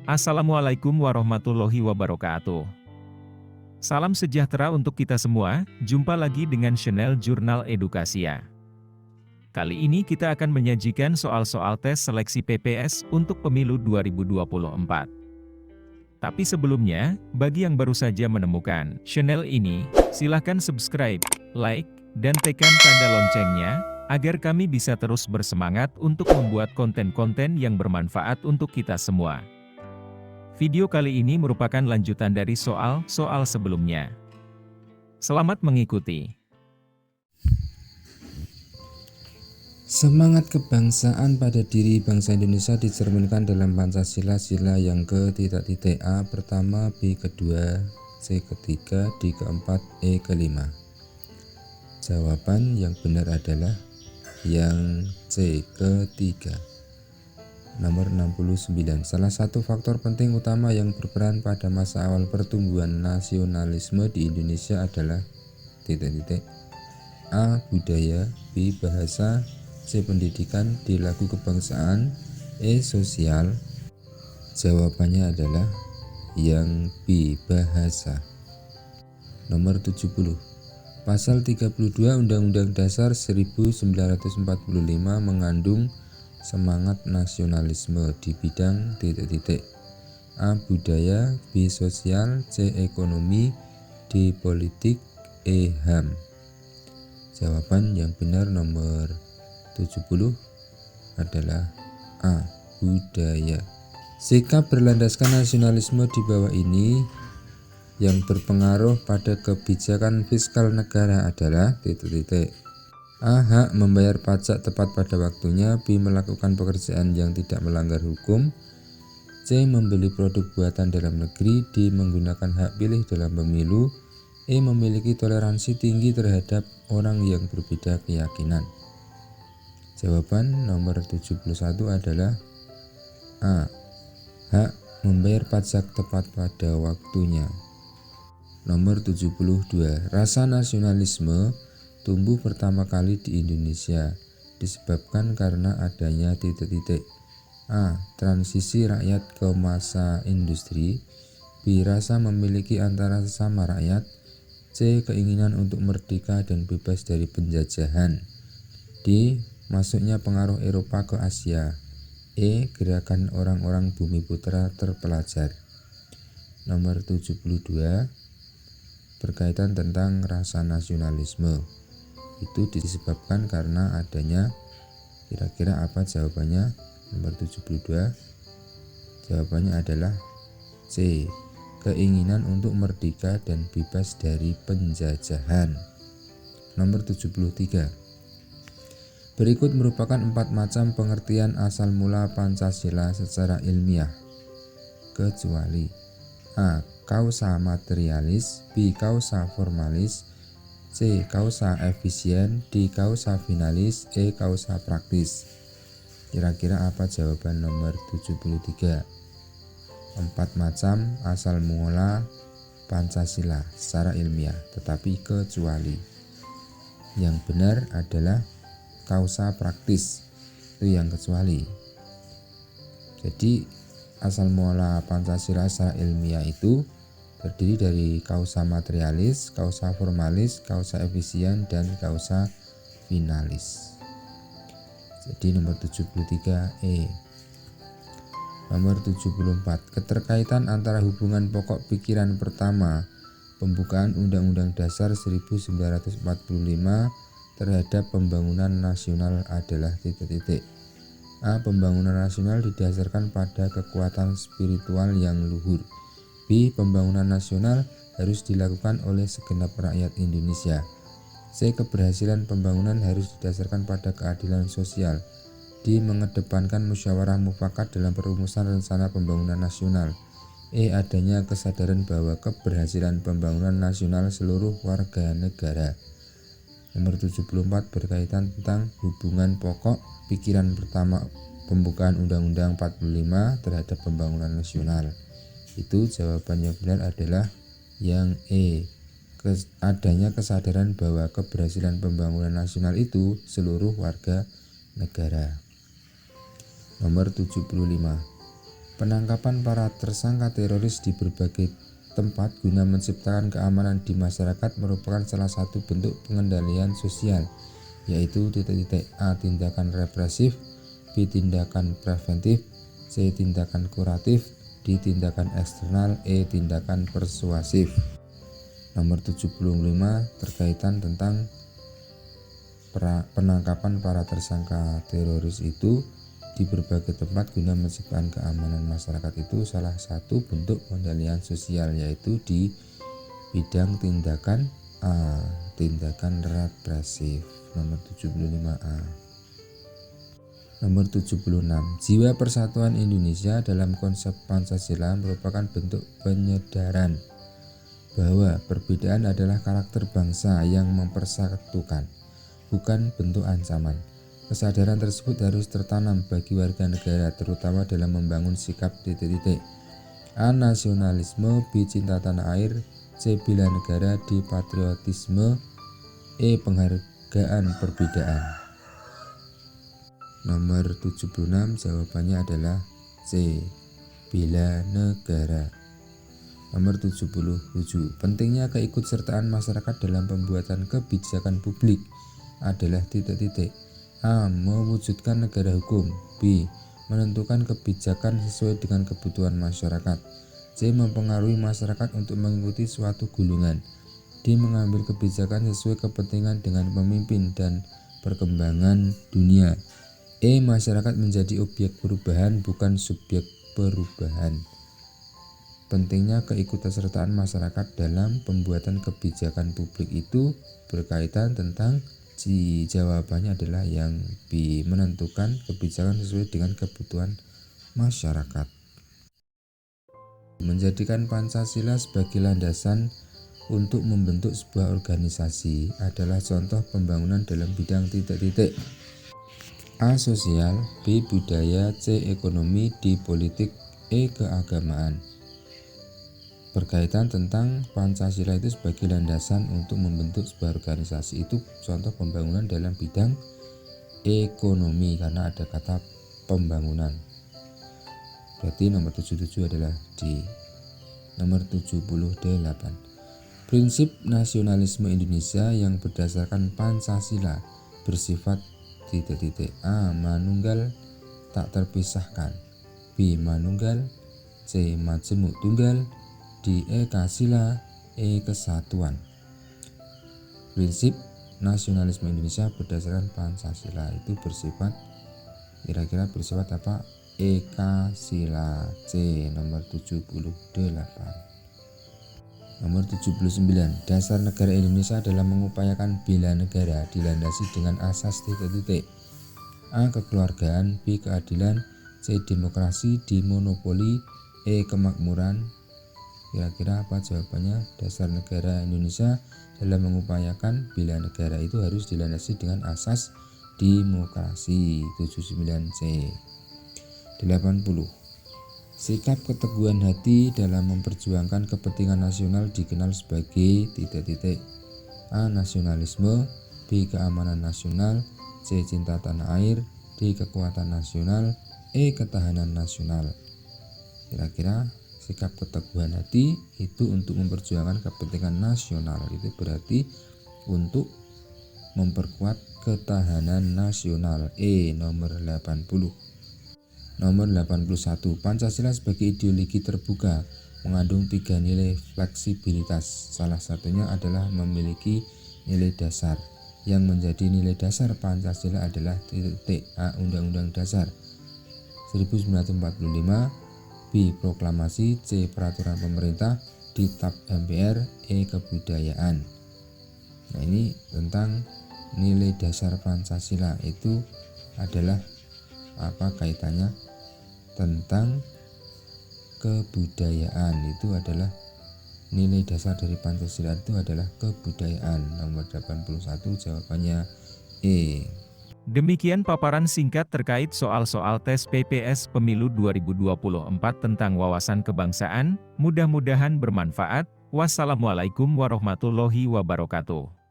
Assalamualaikum warahmatullahi wabarakatuh. Salam sejahtera untuk kita semua, jumpa lagi dengan channel Jurnal Edukasia. Kali ini kita akan menyajikan soal-soal tes seleksi PPS untuk pemilu 2024. Tapi sebelumnya, bagi yang baru saja menemukan channel ini, silahkan subscribe, like, dan tekan tanda loncengnya, agar kami bisa terus bersemangat untuk membuat konten-konten yang bermanfaat untuk kita semua. Video kali ini merupakan lanjutan dari soal-soal sebelumnya. Selamat mengikuti. Semangat kebangsaan pada diri bangsa Indonesia dicerminkan dalam Pancasila sila yang A pertama, B kedua, C ketiga, D keempat, E kelima. Jawaban yang benar adalah yang C ketiga. Nomor 69. Salah satu faktor penting utama yang berperan pada masa awal pertumbuhan nasionalisme di Indonesia adalah A. Budaya, B. Bahasa, C. Pendidikan, D. Lagu kebangsaan, E. Sosial. Jawabannya adalah yang B. Bahasa. Nomor 70. Pasal 32 Undang-Undang Dasar 1945 mengandung semangat nasionalisme di bidang A. Budaya, B. Sosial, C. Ekonomi, D. Politik, E. HAM. Jawaban yang benar nomor 70 adalah A. Budaya. Sikap berlandaskan nasionalisme di bawah ini yang berpengaruh pada kebijakan fiskal negara adalah A. Hak membayar pajak tepat pada waktunya, B. Melakukan pekerjaan yang tidak melanggar hukum, C. Membeli produk buatan dalam negeri, D. Menggunakan hak pilih dalam pemilu, E. Memiliki toleransi tinggi terhadap orang yang berbeda keyakinan. Jawaban nomor 71 adalah A. Hak membayar pajak tepat pada waktunya. Nomor 72. Rasa nasionalisme tumbuh pertama kali di Indonesia disebabkan karena adanya A. Transisi rakyat ke masa industri, B. Rasa memiliki antara sesama rakyat, C. Keinginan untuk merdeka dan bebas dari penjajahan, D. Masuknya pengaruh Eropa ke Asia, E. Gerakan orang-orang Bumiputra terpelajar. Nomor 72 berkaitan tentang rasa nasionalisme. Itu disebabkan karena adanya, kira-kira apa jawabannya? Nomor 72 jawabannya adalah C. Keinginan untuk merdeka dan bebas dari penjajahan. Nomor 73. Berikut merupakan 4 macam pengertian asal mula Pancasila secara ilmiah, kecuali A. Kausa materialis, B. Kausa formalis, C. Kausa efisien, D. Kausa finalis, E. Kausa praktis. Kira-kira apa jawaban nomor 73? 4 macam asal mula Pancasila secara ilmiah, tetapi kecuali. Yang benar adalah kausa praktis, itu yang kecuali. Jadi asal mula Pancasila secara ilmiah itu terdiri dari kausa materialis, kausa formalis, kausa efisien, dan kausa finalis. Jadi nomor 73E. Nomor 74. Keterkaitan antara hubungan pokok pikiran pertama pembukaan Undang-Undang Dasar 1945 terhadap pembangunan nasional adalah A. Pembangunan nasional didasarkan pada kekuatan spiritual yang luhur, B. Pembangunan nasional harus dilakukan oleh segenap rakyat Indonesia, C. Keberhasilan pembangunan harus didasarkan pada keadilan sosial, D. Mengedepankan musyawarah mufakat dalam perumusan rencana pembangunan nasional, E. Adanya kesadaran bahwa keberhasilan pembangunan nasional seluruh warga negara. Nomor 74 berkaitan tentang hubungan pokok pikiran pertama pembukaan Undang-Undang 45 terhadap pembangunan nasional. Itu jawaban yang benar adalah yang E. Adanya kesadaran bahwa keberhasilan pembangunan nasional itu seluruh warga negara. Nomor 75. Penangkapan para tersangka teroris di berbagai tempat guna menciptakan keamanan di masyarakat merupakan salah satu bentuk pengendalian sosial, yaitu A. Tindakan represif, B. Tindakan preventif, C. Tindakan kuratif, D. Tindakan eksternal, E. Tindakan persuasif. Nomor 75 terkaitan tentang penangkapan para tersangka teroris itu di berbagai tempat guna menciptakan keamanan masyarakat itu salah satu bentuk pengendalian sosial, yaitu di bidang tindakan A. Tindakan represif. Nomor 75A. Nomor 76. Jiwa persatuan Indonesia dalam konsep Pancasila merupakan bentuk penyedaran bahwa perbedaan adalah karakter bangsa yang mempersatukan, bukan bentuk ancaman. Kesadaran tersebut harus tertanam bagi warga negara, terutama dalam membangun sikap A. Nasionalisme, B. Cinta tanah air, C. Bela negara, D. Patriotisme, E. Penghargaan perbedaan. Nomor 76 jawabannya adalah C. Bela negara. Nomor 77. Pentingnya keikutsertaan masyarakat dalam pembuatan kebijakan publik adalah A. Mewujudkan negara hukum, B. Menentukan kebijakan sesuai dengan kebutuhan masyarakat, C. Mempengaruhi masyarakat untuk mengikuti suatu golongan, D. Mengambil kebijakan sesuai kepentingan dengan pemimpin dan perkembangan dunia, E. Masyarakat menjadi objek perubahan bukan subjek perubahan. Pentingnya keikutsertaan masyarakat dalam pembuatan kebijakan publik itu berkaitan tentang jawabannya adalah yang B. Menentukan kebijakan sesuai dengan kebutuhan masyarakat. Menjadikan Pancasila sebagai landasan untuk membentuk sebuah organisasi adalah contoh pembangunan dalam bidang A. Sosial, B. Budaya, C. Ekonomi, D. Politik, E. Keagamaan. Berkaitan tentang Pancasila itu sebagai landasan untuk membentuk sebuah organisasi itu contoh pembangunan dalam bidang ekonomi karena ada kata pembangunan. Berarti nomor 77 adalah D. Nomor 78. Prinsip nasionalisme Indonesia yang berdasarkan Pancasila bersifat A. Manunggal tak terpisahkan, B. Manunggal, C. Majemuk tunggal, D. Eka-sila, E. Kesatuan. Prinsip nasionalisme Indonesia berdasarkan Pancasila itu bersifat kira-kira bersifat apa? Eka-sila, C. Nomor 78. Nomor 79. Dasar negara Indonesia dalam mengupayakan bela negara dilandasi dengan asas A. Kekeluargaan, B. Keadilan, C. Demokrasi, D. Monopoli, E. Kemakmuran. Kira-kira apa jawabannya? Dasar negara Indonesia dalam mengupayakan bela negara itu harus dilandasi dengan asas demokrasi. 79C. 80. Sikap keteguhan hati dalam memperjuangkan kepentingan nasional dikenal sebagai A. Nasionalisme, B. Keamanan nasional, C. Cinta tanah air, D. Kekuatan nasional, E. Ketahanan nasional. Kira-kira sikap keteguhan hati itu untuk memperjuangkan kepentingan nasional, itu berarti untuk memperkuat ketahanan nasional. E. Nomor 80. Nomor 81. Pancasila sebagai ideologi terbuka mengandung 3 nilai fleksibilitas. Salah satunya adalah memiliki nilai dasar. Yang menjadi nilai dasar Pancasila adalah A. Undang-Undang Dasar 1945, B. Proklamasi, C. Peraturan pemerintah, D. TAP MPR, E. Kebudayaan. Nah, ini tentang nilai dasar Pancasila itu adalah apa kaitannya tentang kebudayaan. Itu adalah nilai dasar dari Pancasila itu adalah kebudayaan. Nomor 81 jawabannya E. Demikian paparan singkat terkait soal-soal tes PPS Pemilu 2024 tentang wawasan kebangsaan. Mudah-mudahan bermanfaat. Wassalamualaikum warahmatullahi wabarakatuh.